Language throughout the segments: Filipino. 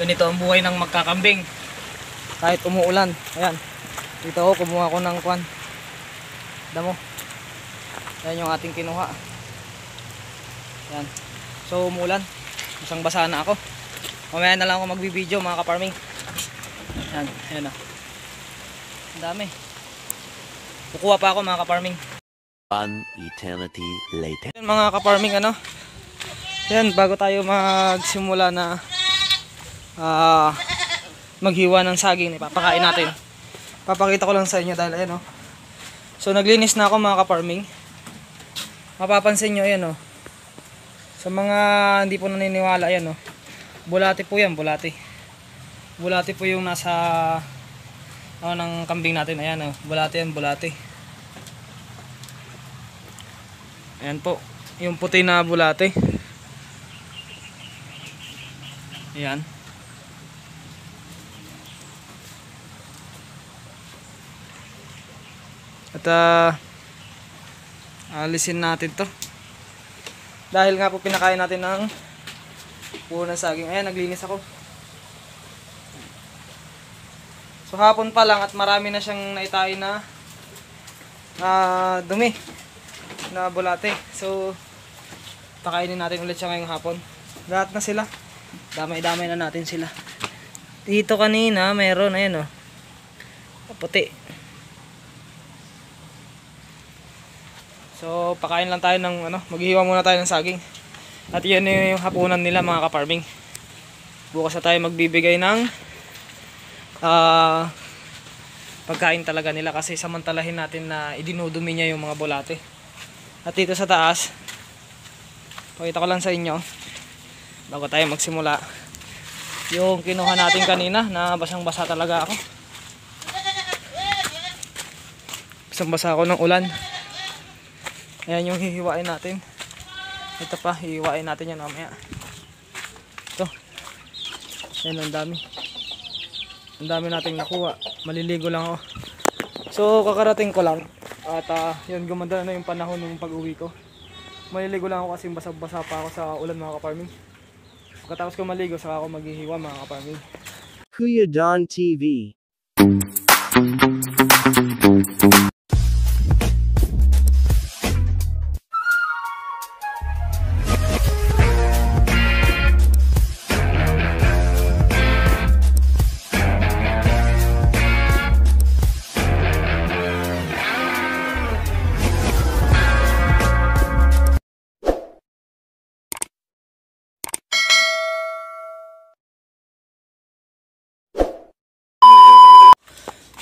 Ganito ang buhay ng magkakambing kahit umuulan. Ayan, dito ako kumuha ko ng kwan, damo. Ayan yung ating kinuha. Ayan, so umuulan, basang basa na ako. Mamaya na lang ako magbibideo mga ka-farming. Ayan, ayan o, ang dami. Kukuha pa ako mga ka-farming. One eternity later. Ayan, mga ka-farming, ano, ayan, bago tayo magsimula na maghiwa ng saging, ipapakain natin. Papakita ko lang sa inyo dahil ayan o. So naglinis na ako mga ka-farming. Mapapansin nyo ayan o, sa mga hindi po naniniwala, ayan o, bulati po yan, bulati. Bulati po yung nasa ng kambing natin. Ayan o, bulati yan, bulati. Ayan po, yung puti na bulati. Ayan. At alisin natin to. Dahil nga po pinakain natin ng puno ng saging. Ayan, naglinis ako. So hapon pa lang at marami na siyang naitain na dumi na bulate. So pakainin natin ulit siya ngayong hapon. Lahat na sila. Damay-damay na natin sila. Dito kanina meron, ayan o, puti. So pakain lang tayo ng ano, maghihiwa muna tayo ng saging. At yan yung hapunan nila mga ka-farming. Bukas na tayo magbibigay ng pagkain talaga nila, kasi samantalahin natin na idinudumi niya yung mga bulate. At dito sa taas, pakita ko lang sa inyo bago tayo magsimula, yung kinuha natin kanina na basang basa talaga ako. Basang basa ako ng ulan. Ayan yung hihiwain natin. Ito pa, hihiwain natin yan mamaya. Ito, ayan, ang dami. Ang dami nating nakuha. Maliligo lang ako. So kakarating ko lang. At yun, gumanda na yung panahon ng pag-uwi ko. Maliligo lang ako kasi basa-basa pa ako sa ulan mga ka-farming. Pagkatapos ko maligo, saka ako maghihiwa mga ka-farming. Kuya Don TV.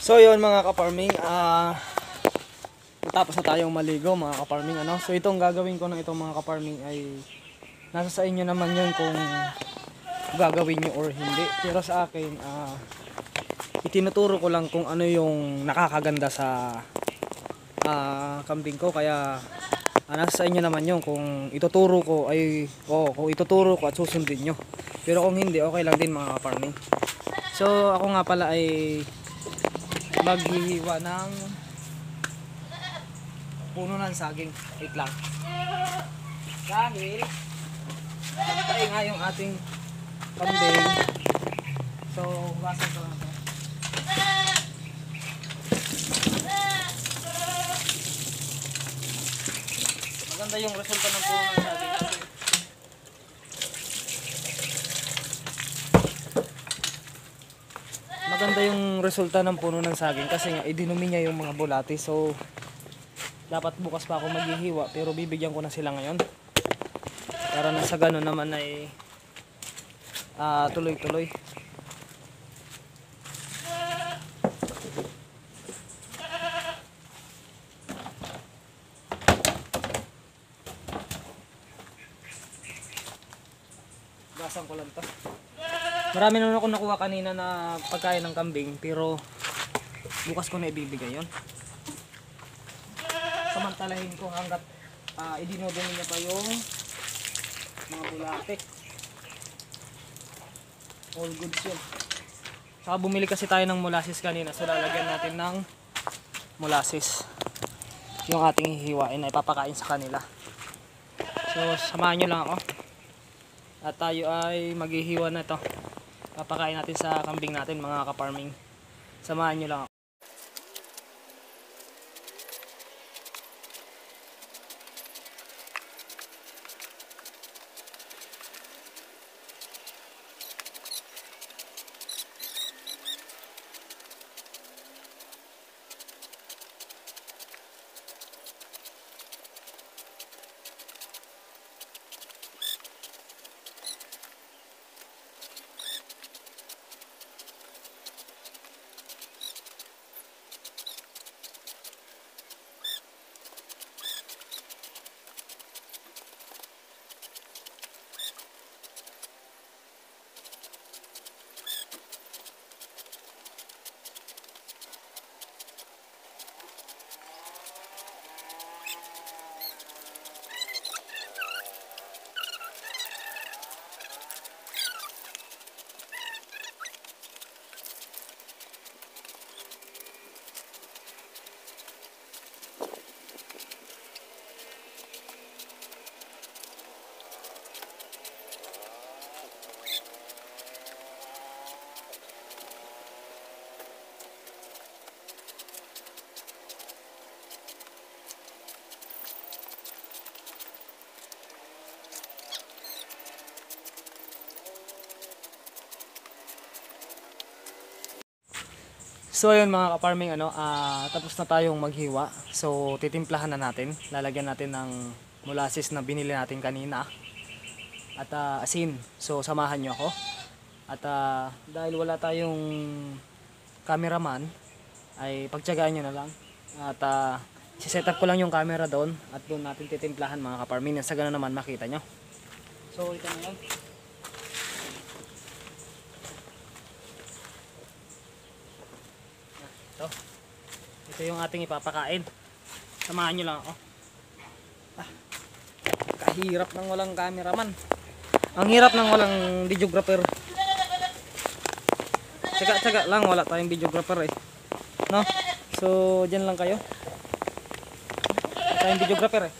So yun mga ka-farming, tapos na tayong maligo mga ka-farming, ano. So itong gagawin ko ng itong mga ka-farming ay nasa sa inyo naman yun kung gagawin nyo or hindi. Pero sa akin, itinuturo ko lang kung ano yung nakakaganda sa kambing ko. Kaya nasa sa inyo naman yun kung ituturo ko ay kung ituturo ko at susundin nyo. Pero kung hindi, okay lang din mga ka-farming. So ako nga pala ay maghihiwa ng puno ng saging. Wait lang. Dahil pantay nga yung ating kambing. So hugasan ko lang ito. Maganda yung resulta ng puno ng saging kasi maganda yung resulta ng puno ng saging kasi nga idinumi niya yung mga bulati. So dapat bukas pa ako maghihiwa, pero bibigyan ko na sila ngayon para na sa ganun naman ay tuloy-tuloy. Gasan ko lang to. Marami naman ako nakuha kanina na pagkain ng kambing, pero bukas ko na ibibigay yon. Samantalahin ko hanggat idinodumi niya pa yung mga bulate. All goods yun. Saka bumili kasi tayo ng molasses kanina, so lalagyan natin ng molasses yung ating hihiwain na ipapakain sa kanila. So samahan nyo lang ako at tayo ay maghihiwa na ito. Papakain natin sa kambing natin mga ka-farming. Samahan nyo lang ako. So ayun mga ka-farming, tapos na tayong maghiwa. So titimplahan na natin. Lalagyan natin ng molasses na binili natin kanina. At asin. So samahan nyo ako. At dahil wala tayong cameraman, ay pagtyagaan nyo na lang. At set up ko lang yung camera doon. At doon natin titimplahan mga ka-farming. Sa ganun naman makita nyo. So ito na yun. Ito yung ating ipapakain. Samahan nyo lang ako. Kahirap ng walang cameraman. Ang hirap ng walang videographer. Tsaga lang, wala tayong videographer eh. No? So, dyan lang kayo. Wala tayong videographer eh.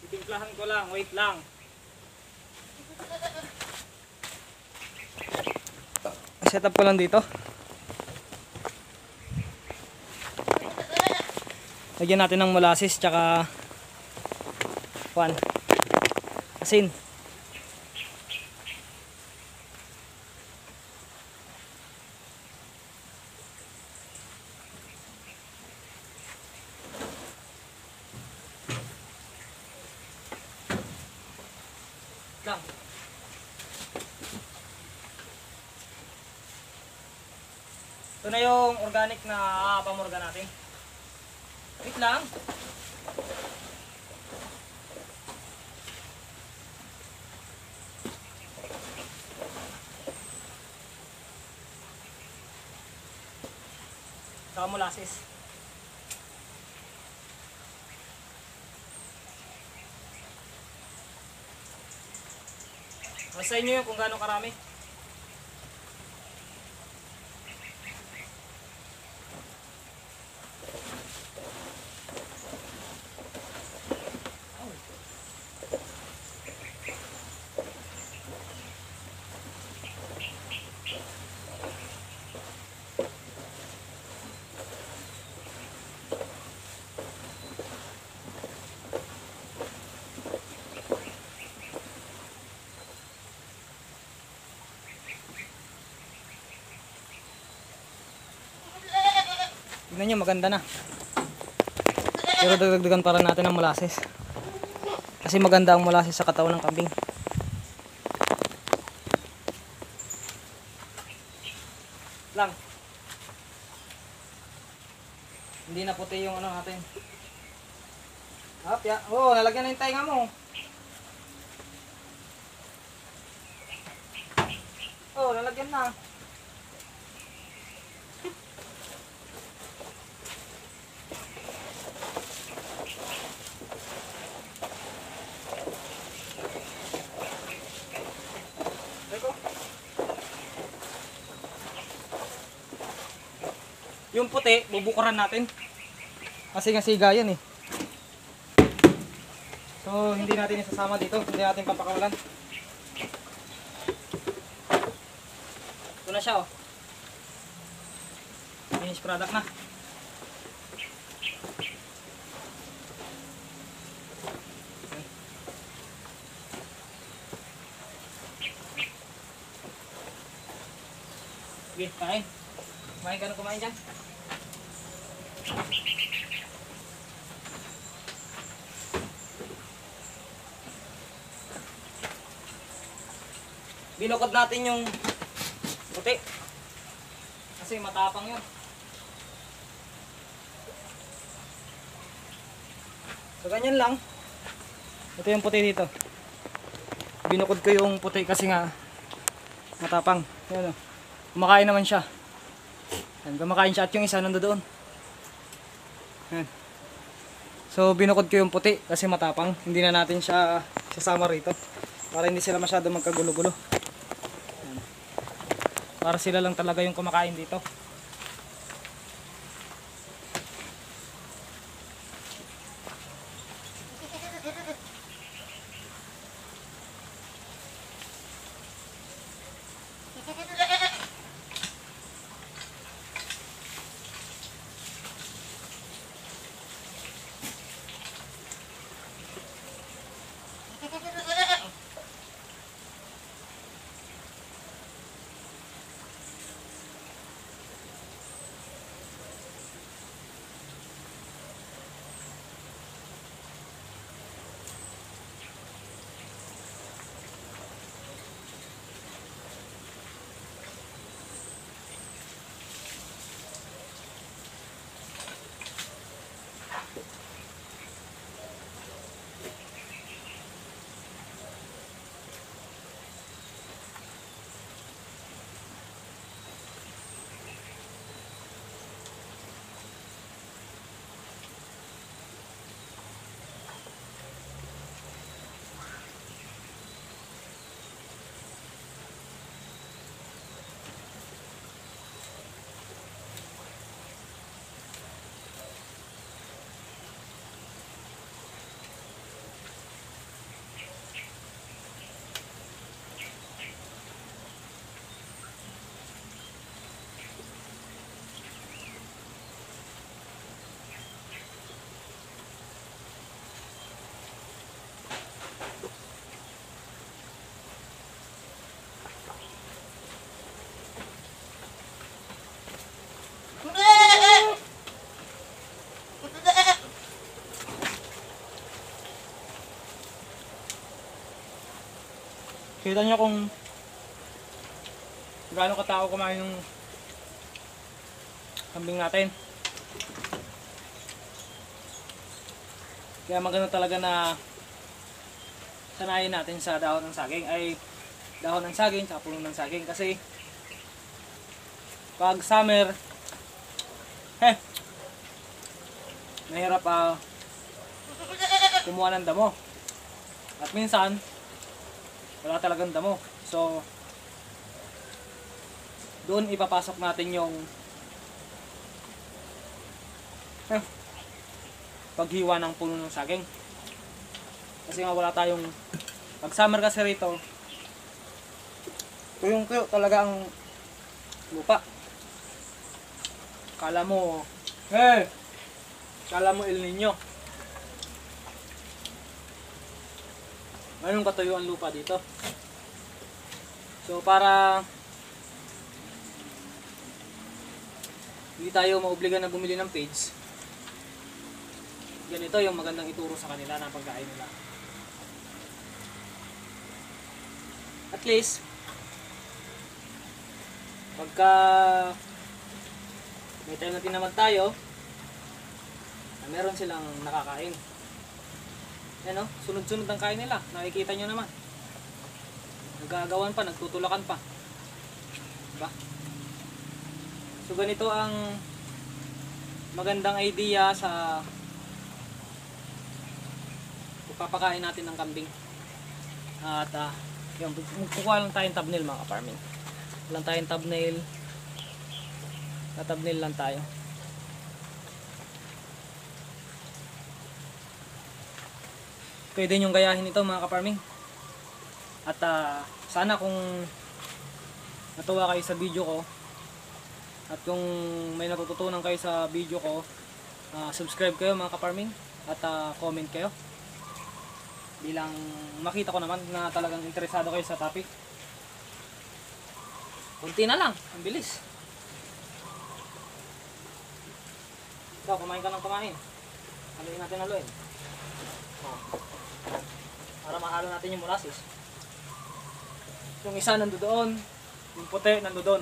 Titimplahan ko lang, wait lang. Set up ko lang dito. Lagyan natin ng molasses tsaka asin. Lang. Ito na yung organic na pamurga natin. Wait lang. Saka molasses. Sa inyo yun kung gaano karami. Tignan nyo, maganda na. Pero dagdagan para natin ng molasses. Kasi maganda ang molasses sa katawan ng kambing. Lang. Hindi na puti yung ano natin. Hapya. Oh, nalagyan na yung tainga mo. Oh, nalagyan na. Yung puti, bubukuran natin. Kasi nga siga yan eh. So, hindi natin isasama dito. Hindi natin papakawalan. Ito na siya oh. Finished product na. Sige, kain. Kumain ka na kumain dyan. Binukod natin yung puti. Kasi matapang yun. So ganyan lang. Ito yung puti dito. Binukod ko yung puti kasi nga matapang. Yan o. Kumakain naman siya. Yan, kumakain siya at yung isa nandoon. Yan. So binukod ko yung puti kasi matapang. Hindi na natin siya sasama rito. Para hindi sila masyado magkagulo-gulo. Yan. Para sila lang talaga yung kumakain dito. Kita nyo kung gaano katao kumain ng kambing natin. Kaya maganda talaga na sanayin natin sa dahon ng saging ay dahon ng saging sa puno ng saging kasi pag summer mahirap kumuha ng damo at minsan wala talagang damo. So doon ipapasok natin yung paghiwa ng puno ng saging. Kasi nga wala tayong pag summer kasi rito tuyong-tuyo talaga ang lupa. Kala mo El Nino. Ganun katuyo ang lupa dito. So para hindi tayo maobliga na bumili ng page, ganito yung magandang ituro sa kanila na pagkain nila. At least pagka may time natin naman tayo na meron silang nakakain. Yan o, sunod-sunod ang kain nila. Nakikita nyo naman. Nagagawan pa, nagtutulakan pa. Diba? So ganito ang magandang idea sa pagpapakain natin ng kambing. At yung kukuha lang tayong thumbnail mga ka-farming. Lang tayong thumbnail. Na thumbnail lang tayo. pwede nyong gayahin ito mga ka-farming. At sana kung natuwa kayo sa video ko at kung may natututunan kayo sa video ko, subscribe kayo mga ka-farming at comment kayo bilang makita ko naman na talagang interesado kayo sa topic. Kunti na lang, ang bilis. Ikaw, kumain ka ng kumain. Haluin natin, haluin. Para mahalo natin yung molasses. Yung isa nandoon, yung puti nandoon.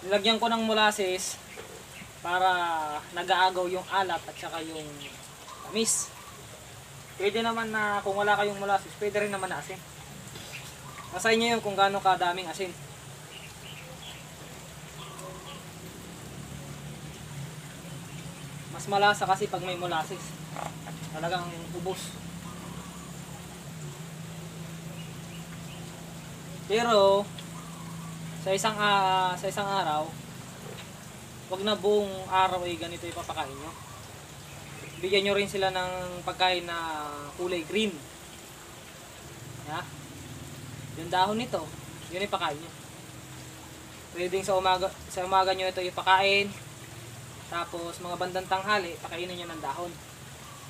Nilagyan ko ng molasses para nag-aagaw yung alat at saka yung tamis. Pwede naman na kung wala kayong molasses, pwede rin naman na asin. Nasa inyo yun kung gaano kadaming asin. Mas malasa kasi pag may molasses. Talagang ubos. Pero sa isang araw, wag na buong araw ay ganito ipapakain nyo. Bigyan nyo rin sila ng pagkain na kulay green. Ya. Yung dahon nito, yun ipakain nyo. Pwedeng sa umaga nyo ito ipakain. Tapos mga bandang tanghali, pakainin nyo ng dahon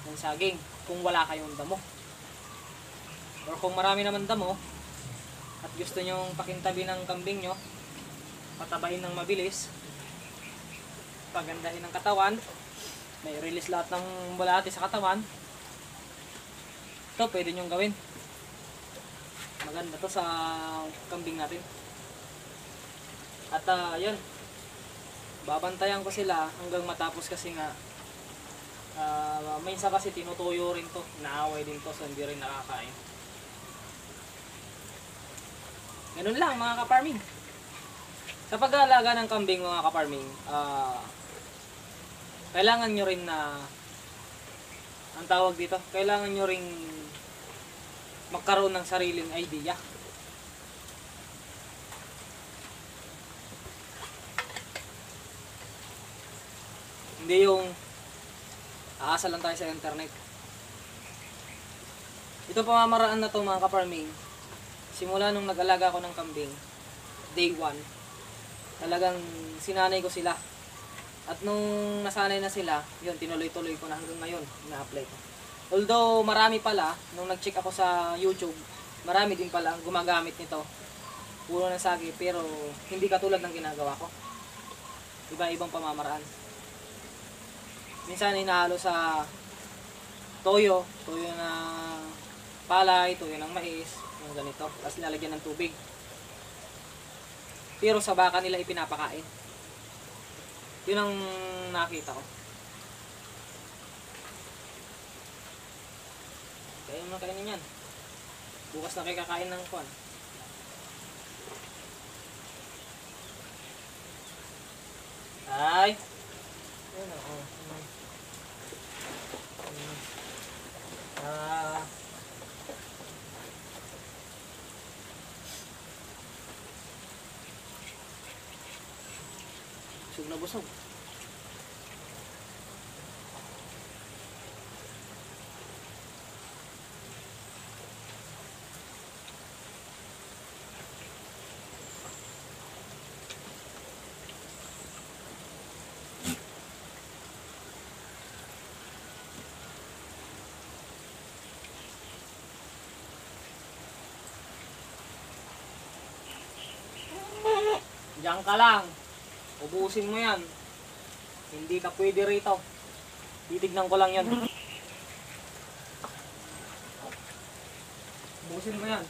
ng saging kung wala kayong damo. Or kung marami naman damo at gusto nyo pakintabi ng kambing nyo, patabain ng mabilis, pagandahin ng katawan, may release lahat ng bulati sa katawan. Ito pwede nyong gawin. Maganda to sa kambing natin. At yun, babantayan ko sila hanggang matapos kasi nga minsan kasi tinutuyo rin to, naaway din to, so hindi rin nakakain. Ganun lang mga ka-farming. Sa pag-aalaga ng kambing mga ka-farming, kailangan nyo rin na, ang tawag dito, kailangan nyo rin magkaroon ng sariling idea. Hindi yung aasa lang tayo sa internet. Ito pamamaraan na to mga ka-farming, simula nung nag-alaga ako ng kambing, day 1, talagang sinanay ko sila. At nung nasanay na sila, yun, tinuloy-tuloy ko na hanggang ngayon, ina-apply ko. Although marami pala, nung nag-check ako sa YouTube, marami din pala ang gumagamit nito. Puro ng sagi, pero hindi katulad ng ginagawa ko. Iba-ibang pamamaraan. Minsan hinahalo sa toyo na palay, toyo ng mais, yung ganito. Tapos nilalagyan ng tubig. Pero sa baka nila ipinapakain. Yun ang nakita ko. Kaya mo kainin yan. Bukas na kayo kakain ng kuwan. Ay! Ayun o. Busog na busog. Diyan ka lang. Ubusin mo yan. Hindi ka pwede rito. Titignan ko lang yan. Ubusin mo yan.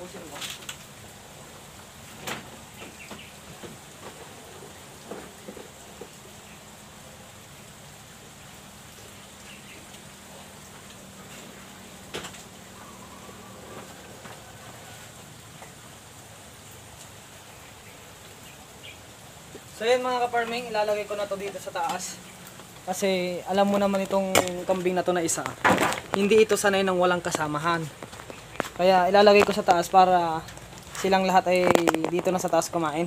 Ubusin mo. So yun mga ka-farming, ilalagay ko na to dito sa taas. Kasi alam mo naman itong kambing na to na isa, hindi ito sanay ng walang kasamahan. Kaya ilalagay ko sa taas para silang lahat ay dito na sa taas kumain.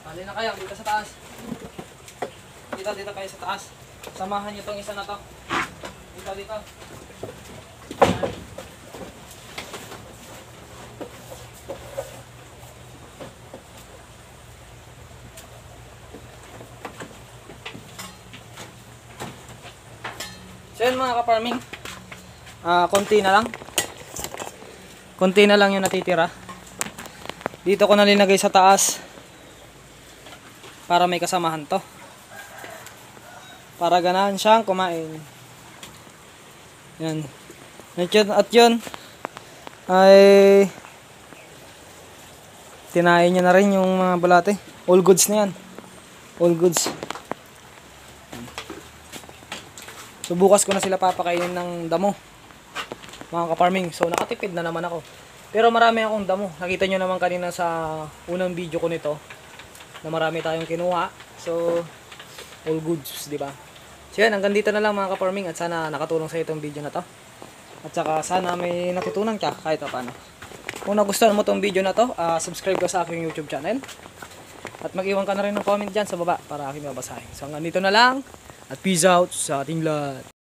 Hali na kayo, dito sa taas. Dito kayo sa taas. Samahan niyo tong isa na to. Dito. Ayan. So yun mga ka-farming, konti na lang. Konti na lang yung natitira. Dito ko na linagay sa taas para may kasamahan to. Para ganahan siyang kumain. Yan. At yun ay tinayin niya na rin yung mga bulate. All goods na yan. All goods. So bukas ko na sila papakainin ng damo, mga ka-farming. So nakatipid na naman ako. Pero marami akong damo. Nakita nyo naman kanina sa unang video ko nito na marami tayong kinuha. So all goods, di ba? So yan, hanggang dito na lang mga ka-farming. At sana nakatulong sa itong video na to. At saka sana may natutunan ka kahit paano. Kung nagustuhan mo tong video na to, subscribe ka sa aking YouTube channel. At mag-iwan ka na rin ng comment dyan sa baba para aking mabasahin. So hanggang dito na lang. At peace out sa ating lahat.